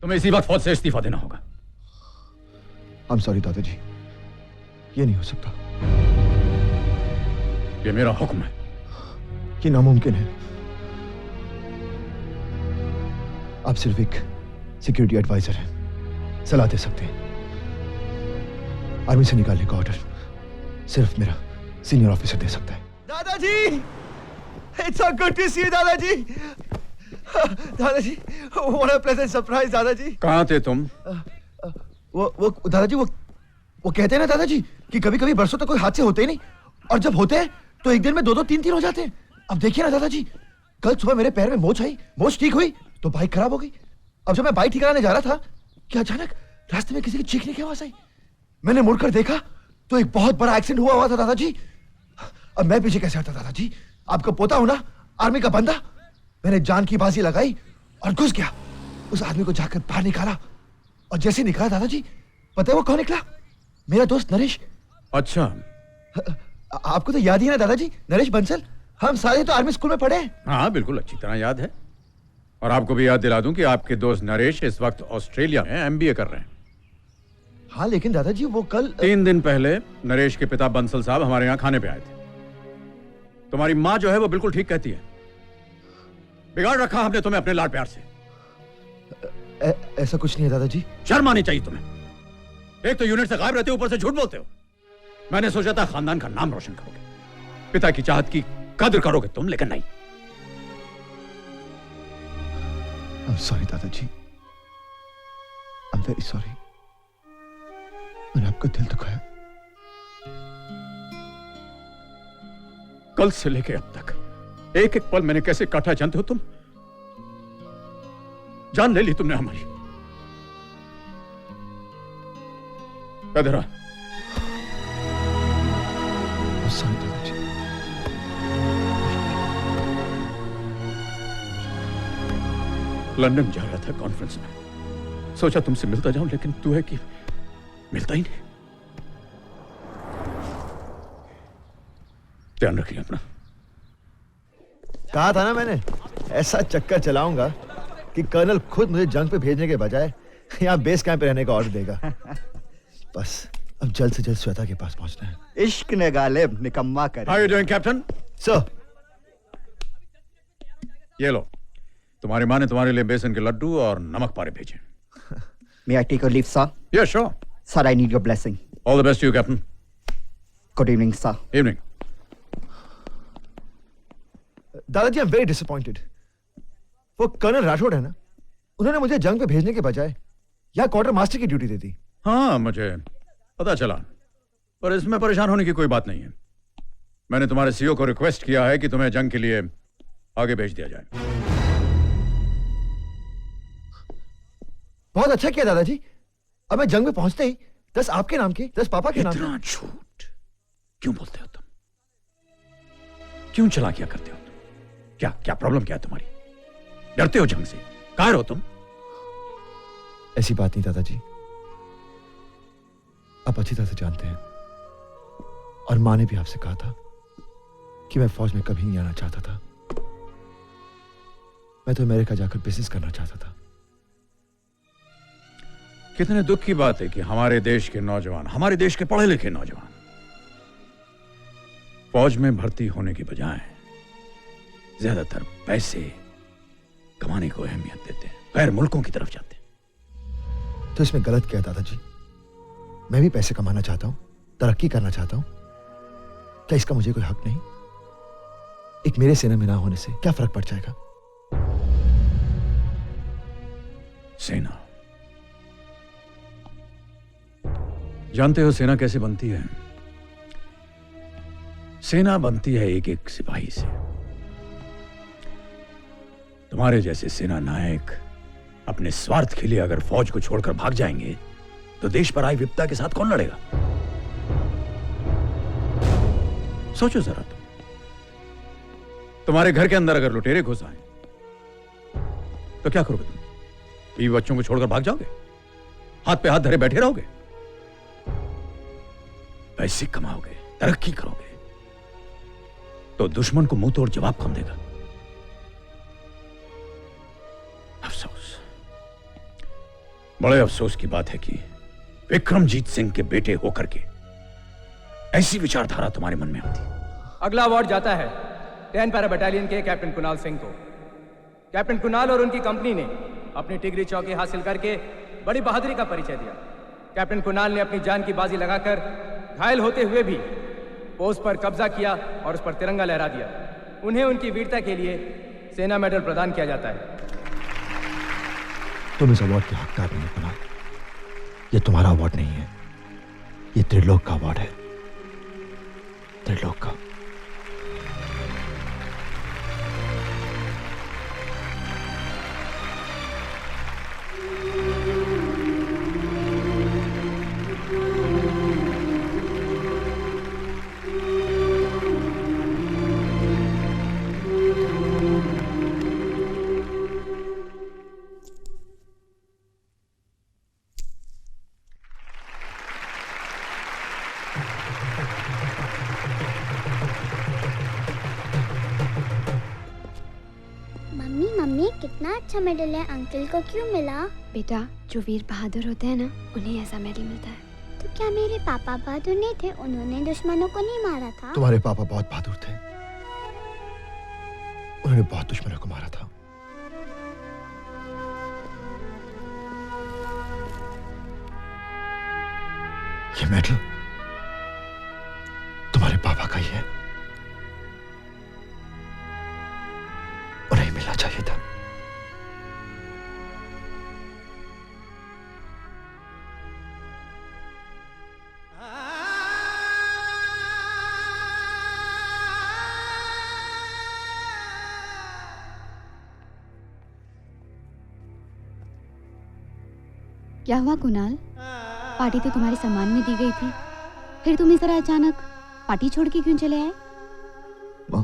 तुम्हें इसी वक्त फौज से इस्तीफा देना होगा। I'm sorry दादाजी, ये नहीं हो सकता। ये मेरा हुक्म है। ये नामुमकिन है। आप सिर्फ एक सिक्योरिटी एडवाइजर हैं, सलाह दे सकते हैं। आर्मी से निकालने का ऑर्डर सिर्फ मेरा सीनियर ऑफिसर दे सकता है। दादाजी, it's so good to see you दादाजी। दादाजी, व्हाट अ प्लेजेंट सरप्राइज दादाजी। कहाँ थे तुम? वो दादाजी, वो कहते हैं ना दादाजी कि कभी कभी बरसों तक कोई हादसे होते ही नहीं, और जब होते हैं तो एक दिन में दो तीन हो जाते हैं। अब देखिए ना दादाजी, कल सुबह मेरे पैर में मोच आई, मोच ठीक हुई तो बाइक खराब हो गई। अब जब मैं बाइक ठीक कराने जा रहा था कि अचानक रास्ते में किसी की चीखने की आवाज आई। मैंने मुड़कर देखा तो एक बहुत बड़ा एक्सीडेंट हुआ था दादाजी। अब मैं पीछे कैसे हटता दादाजी? आपका पोता हूं ना, आर्मी का बंदा। मैंने जान की बाजी लगाई और घुस गया। उस आदमी को जाकर बाहर निकाला, और जैसे निकाला दादाजी, पता है वो कौन निकला? मेरा दोस्त नरेश। अच्छा, आपको तो याद ही है ना दादाजी, नरेश बंसल। हम सारे तो आर्मी स्कूल में पढ़े हैं। हाँ बिल्कुल, अच्छी तरह याद है। और आपको भी याद दिला दूं कि आपके दोस्त नरेश इस वक्त ऑस्ट्रेलिया में एमबीए कर रहे हैं। हाँ लेकिन दादाजी वो कल 3 दिन पहले नरेश के पिता बंसल साहब हमारे यहाँ खाने पे आए थे। तुम्हारी माँ जो है वो बिल्कुल ठीक कहती है, बिगाड़ रखा हमने तुम्हें अपने लाड प्यार से। ऐसा कुछ नहीं है दादाजी। शर्म आनी चाहिए तुम्हें। एक तो यूनिट से गायब रहते हो, ऊपर से झूठ बोलते हो। मैंने सोचा था खानदान का नाम रोशन करोगे, पिता की चाहत की कदर करोगे तुम, लेकिन नहीं। I'm sorry दादाजी, I'm very sorry। मैंने आपका दिल दुखाया। कल से लेके अब तक एक एक पल मैंने कैसे काटा जानते हो तुम? जान ले ली तुमने हमारी। कदरा, sorry दादाजी। लंदन जा रहा था कॉन्फ्रेंस में, सोचा तुमसे मिलता जाऊं, लेकिन तू है कि मिलता ही नहीं। ध्यान रखिए अपना। कहा था ना मैंने, ऐसा चक्कर चलाऊंगा कि कर्नल खुद मुझे जंग पे भेजने के बजाय यहाँ बेस कैंप पे रहने का ऑर्डर देगा। बस अब जल्द से जल्द श्वेता के पास पहुंचना है। इश्क ने गालिब निकम्मा करे। How are you doing, captain? Sir, ये लो, तुम्हारी माँ ने तुम्हारे लिए बेसन के लड्डू और नमक पारे भेजे। May I take a leave, sir? Yeah, sure. Sir, I need your blessing. All the best to you, Captain. Good evening, sir. Evening. दादाजी, आई एम वेरी डिसअपॉइंटेड। वो कर्नल राठौड़ है ना, उन्होंने मुझे जंग पे भेजने के बजाय यहाँ क्वार्टर मास्टर की ड्यूटी दे दी। हाँ मुझे पता चला, पर इसमें परेशान होने की कोई बात नहीं है। मैंने तुम्हारे सीईओ को रिक्वेस्ट किया है कि तुम्हें जंग के लिए आगे भेज दिया जाए। बहुत अच्छा किया दादाजी। अब मैं जंग में पहुंचते ही 10 आपके नाम के, 10 पापा के नाम के। इतना झूठ क्यों बोलते हो तुम? क्यों चालाकियां करते हो तुम? क्या प्रॉब्लम क्या है तुम्हारी? डरते हो जंग से? कायर हो तुम? ऐसी बात नहीं दादाजी, आप अच्छी तरह से जानते हैं, और मां ने भी आपसे कहा था कि मैं फौज में कभी नहीं आना चाहता था। मैं तो अमेरिका जाकर बिजनेस करना चाहता था। कितने दुख की बात है कि हमारे देश के नौजवान, हमारे देश के पढ़े लिखे नौजवान फौज में भर्ती होने की बजाय ज्यादातर पैसे कमाने को अहमियत देते हैं, गैर मुल्कों की तरफ जाते हैं। तो इसमें गलत क्या है दादाजी? मैं भी पैसे कमाना चाहता हूं, तरक्की करना चाहता हूं। क्या इसका मुझे कोई हक नहीं? एक मेरे सेना में ना होने से क्या फर्क पड़ जाएगा? सेना, जानते हो सेना कैसे बनती है? सेना बनती है एक एक सिपाही से। तुम्हारे जैसे सेना नायक अपने स्वार्थ के लिए अगर फौज को छोड़कर भाग जाएंगे तो देश पर आई विपदा के साथ कौन लड़ेगा? सोचो जरा तुम्हारे घर के अंदर अगर लुटेरे घुस आए तो क्या करोगे तुम? बीवी बच्चों को छोड़कर भाग जाओगे? हाथ पे हाथ धरे बैठे रहोगे? पैसे कमाओगे, तरक्की करोगे तो दुश्मन को मुंह तोड़ जवाब कौन देगा? अफसोस, बड़े अफसोस की बात है कि विक्रमजीत सिंह के बेटे होकर के ऐसी विचारधारा तुम्हारे मन में आती। अगला अवार्ड जाता है 10 पैरा बटालियन के कैप्टन कुणाल सिंह को। कैप्टन कुणाल और उनकी कंपनी ने अपनी टिगरी चौकी हासिल करके बड़ी बहादुरी का परिचय दिया। कैप्टन कुणाल ने अपनी जान की बाजी लगाकर घायल होते हुए भी पोस्ट पर कब्जा किया और उस पर तिरंगा लहरा दिया। उन्हें उनकी वीरता के लिए सेना मेडल प्रदान किया जाता है। तुम इस अवार्ड के हकदार नहीं हो कुणाल। ये तुम्हारा अवार्ड नहीं है, ये त्रिलोक का अवार्ड है, त्रिलोक का। मम्मी मम्मी कितना अच्छा मेडल है, अंकल को क्यों मिला? बेटा, जो वीर बहादुर होते हैं ना, उन्हें ऐसा मेडल मिलता है। तो क्या मेरे पापा बहादुर नहीं थे? उन्होंने दुश्मनों को नहीं मारा था? तुम्हारे पापा बहुत बहादुर थे, उन्होंने बहुत दुश्मनों को मारा था। ये मेडल तुम्हारे पापा का ही है, उन्हें मिलना चाहिए था। क्या हुआ कुणाल? पार्टी तो तुम्हारे सम्मान में दी गई थी, फिर तुम इस तरह अचानक पार्टी छोड़ के क्यों चले आए? माँ,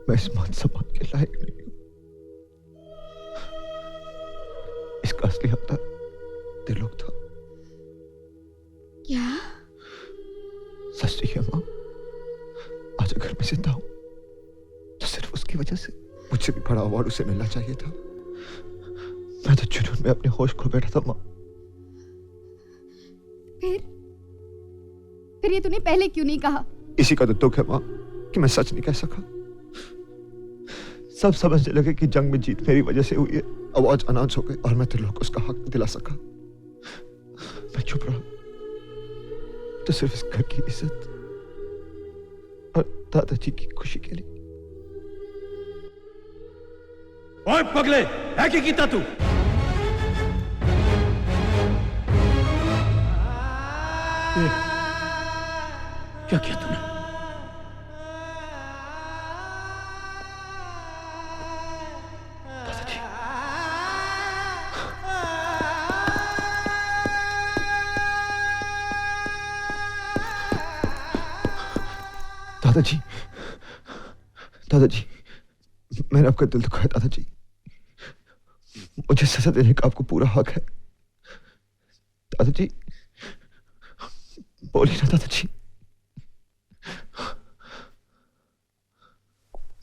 मैं इस मान सम्मान के लायक नहीं हूं। इसका असली हकदार त्रिलोक था। क्या? सच नहीं है माँ, आज अगर मैं जिंदा हूं तो सिर्फ उसकी वजह से। मुझसे भी बड़ा अवार्ड उसे मिलना चाहिए था। मैं तो जुनून में अपने होश खो बैठा था माँ। फिर ये तूने पहले क्यों नहीं कहा? इसी का तो दुख है माँ कि मैं सच नहीं कह सका। सब समझने लगे कि जंग में जीत मेरी वजह से हुई है। अवार्ड अनाउंस हो गए और मैं त्रिलोक को उसका हक दिला सका। मैं चुप रहा तो सिर्फ इस घर की इज्जत और दादाजी की खुशी के लिए। ओए पगले, है क्या कीता तू? क्या किया तूने? दादाजी, दादाजी, दादाजी, मैंने आपका दिल दुखाया दादाजी। मुझे सजा देने का आपको पूरा हक है। दादाजी, बोलिए ना दादाजी।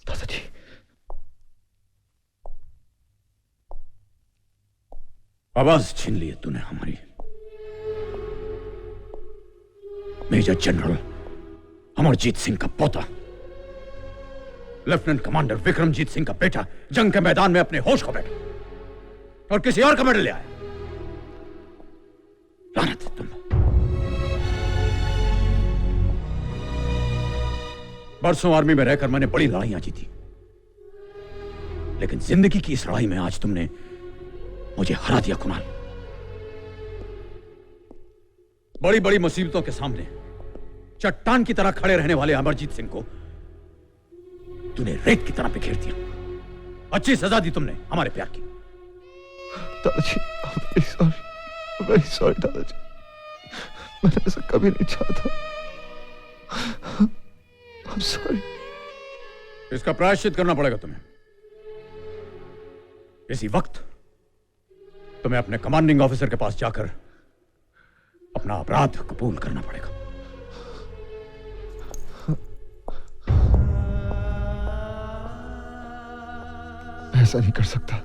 दादाजी, आवाज छीन ली है तूने हमारी। मेजर जनरल अमरजीत सिंह का पोता, लेफ्टिनेंट कमांडर विक्रमजीत सिंह का बेटा जंग के मैदान में अपने होश खो बैठा और किसी और का मेडल ले आया। लानत है तुम। बरसों आर्मी में रहकर मैंने बड़ी लड़ाइयां जीती, लेकिन जिंदगी की इस लड़ाई में आज तुमने मुझे हरा दिया कुणाल। बड़ी बड़ी मुसीबतों के सामने चट्टान की तरह खड़े रहने वाले अमरजीत सिंह को तूने रेत की तरह बिखेर दिया। अच्छी सजा दी तुमने हमारे प्यार की। दादाजी, very sorry दादाजी। मैंने ऐसा कभी नहीं चाहता। I'm sorry। इसका प्रायश्चित करना पड़ेगा तुम्हें। इसी वक्त तुम्हें अपने कमांडिंग ऑफिसर के पास जाकर अपना अपराध कबूल करना पड़ेगा। मैं ऐसा नहीं कर सकता।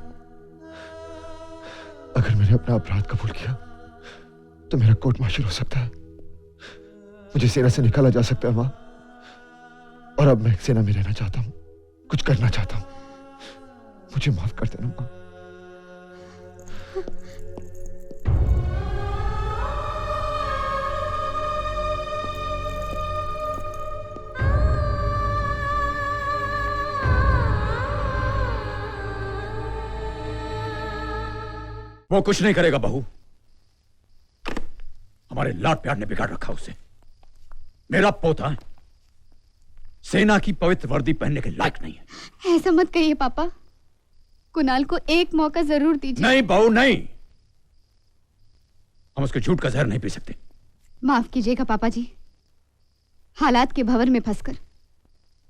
अगर मैंने अपना अपराध कबूल किया तो मेरा कोर्ट मार्शल हो सकता है, मुझे सेना से निकाला जा सकता है मां। और अब मैं सेना में रहना चाहता हूं, कुछ करना चाहता हूं। मुझे माफ कर देना मां। वो कुछ नहीं करेगा बहू, हमारे लाड प्यार ने बिगाड़ रखा उसे। मेरा पोता सेना की पवित्र वर्दी पहनने के लायक नहीं है। ऐसा मत कहिए पापा, कुणाल को एक मौका जरूर दीजिए। नहीं बहू नहीं, हम उसके झूठ का जहर नहीं पी सकते। माफ कीजिएगा पापा जी, हालात के भंवर में फंसकर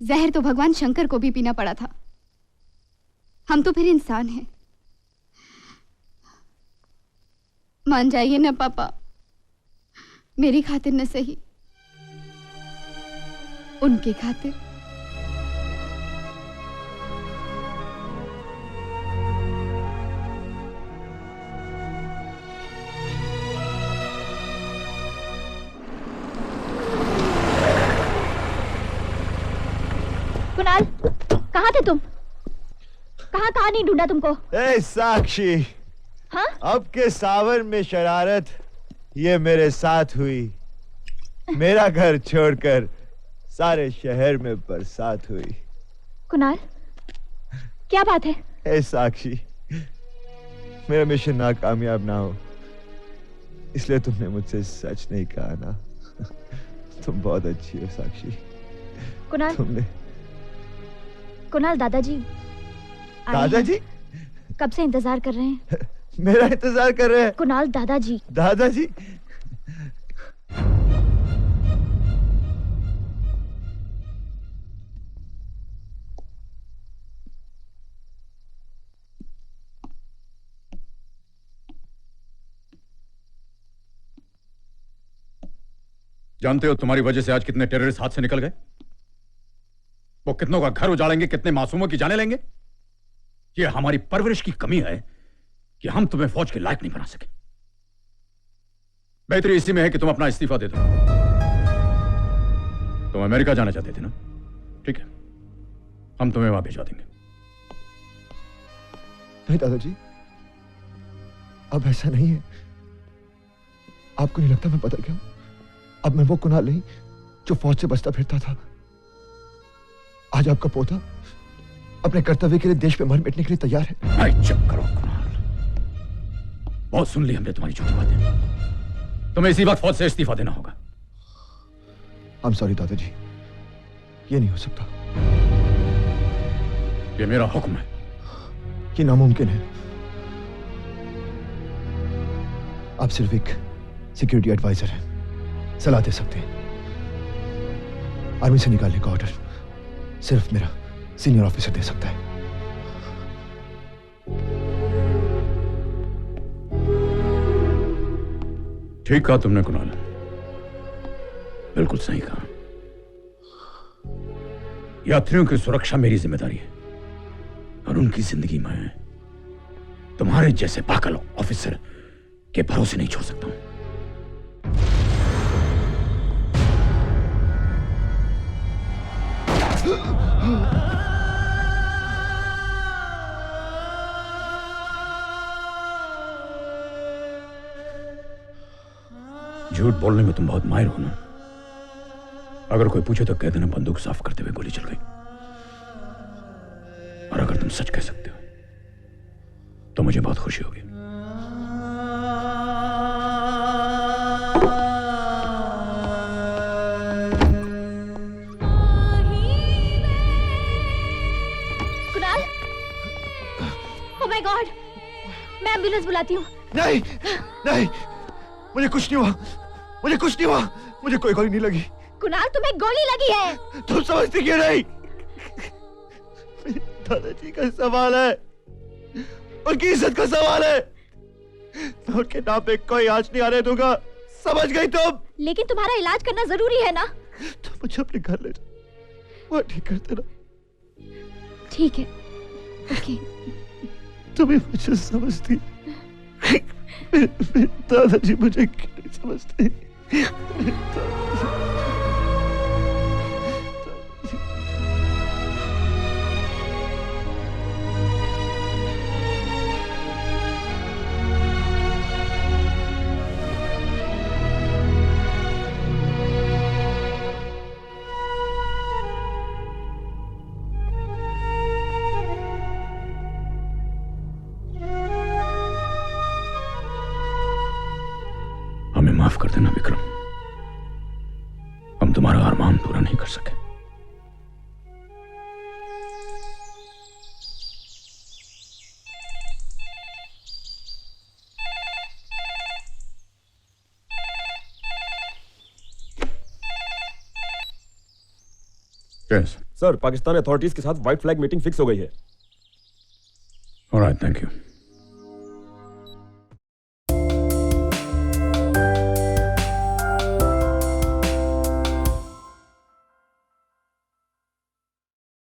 जहर तो भगवान शंकर को भी पीना पड़ा था। हम तो फिर इंसान हैं। मान जाइए ना पापा, मेरी खातिर न सही, उनकी खातिर। कुणाल, कहाँ थे तुम? कहाँ नहीं ढूंढा तुमको? ए साक्षी, हाँ? अब के सावन में शरारत ये मेरे साथ हुई। मेरा घर छोड़कर सारे शहर में बरसात हुई। कुणाल, क्या बात है? ए साक्षी, मेरा मिशन नाकामयाब ना हो इसलिए तुमने मुझसे सच नहीं कहा ना। तुम बहुत अच्छी हो साक्षी। कुणाल, तुमने कुणाल दादाजी आए दादाजी हैं। कब से इंतजार कर रहे हैं? मेरा इंतजार कर रहे हैं? कुणाल दादाजी। दादाजी? जानते हो तुम्हारी वजह से आज कितने टेररिस्ट हाथ से निकल गए? वो कितनों का घर उजाड़ेंगे, कितने मासूमों की जाने लेंगे। ये हमारी परवरिश की कमी है कि हम तुम्हें फौज के लायक नहीं बना सके। बेहतरी इसी में है कि तुम अपना इस्तीफा दे दो। तुम अमेरिका जाना चाहते थे ना? ठीक है, हम तुम्हें वहां भिजवा देंगे। नहीं दादाजी, अब ऐसा नहीं है। आपको नहीं लगता मैं बदल गया? अब मैं वो कुणाल नहीं जो फौज से बचता फिरता था। आज आपका पोता अपने कर्तव्य के लिए देश पे मर मिटने के लिए तैयार है। नहीं, चुप करो कुणाल, बहुत सुन ली हमने तुम्हारी झूठी बातें। तुम्हें इसी वक्त फौज से इस्तीफा देना होगा। I'm sorry दादाजी, ये नहीं हो सकता। ये मेरा हुक्म है। ये नामुमकिन है। आप सिर्फ एक सिक्योरिटी एडवाइजर हैं, सलाह दे सकते हैं। आर्मी से निकालने का ऑर्डर सिर्फ मेरा सीनियर ऑफिसर दे सकता है। ठीक कहा तुमने कुणाल, बिल्कुल सही कहा। यात्रियों की सुरक्षा मेरी जिम्मेदारी है और उनकी जिंदगी में तुम्हारे जैसे पागल ऑफिसर के भरोसे नहीं छोड़ सकता हूं। झूठ बोलने में तुम बहुत माहिर हो ना। अगर कोई पूछे तो कह देना बंदूक साफ करते हुए गोली चल गई। और अगर तुम सच कह सकते हो तो मुझे बहुत खुशी होगी। कुणाल, ओह माय गॉड, मैं एम्बुलेंस बुलाती हूँ। नहीं नहीं, मुझे कुछ नहीं हुआ, मुझे कुछ नहीं हुआ, मुझे कोई गोली नहीं लगी। कुणाल, तुम्हें गोली लगी है। तुम समझती क्यों नहीं? दादाजी का सवाल है, उनकी इज्जत का सवाल है। मैं उनके नाम पे कोई आंच नहीं आने दूंगा, समझ गई तुम? लेकिन तुम्हारा इलाज करना जरूरी है ना। तो मुझे अपने घर ले जाओ, वो ठीक कर देना। ठीक है, ओके। तुम्हें मुझे समझती दादाजी मुझे क्यों नहीं समझते? हमें माफ कर देना विक्रम, हम तुम्हारा अरमान पूरा नहीं कर सके। Yes. सर, पाकिस्तान अथॉरिटीज के साथ व्हाइट फ्लैग मीटिंग फिक्स हो गई है। All right, thank you.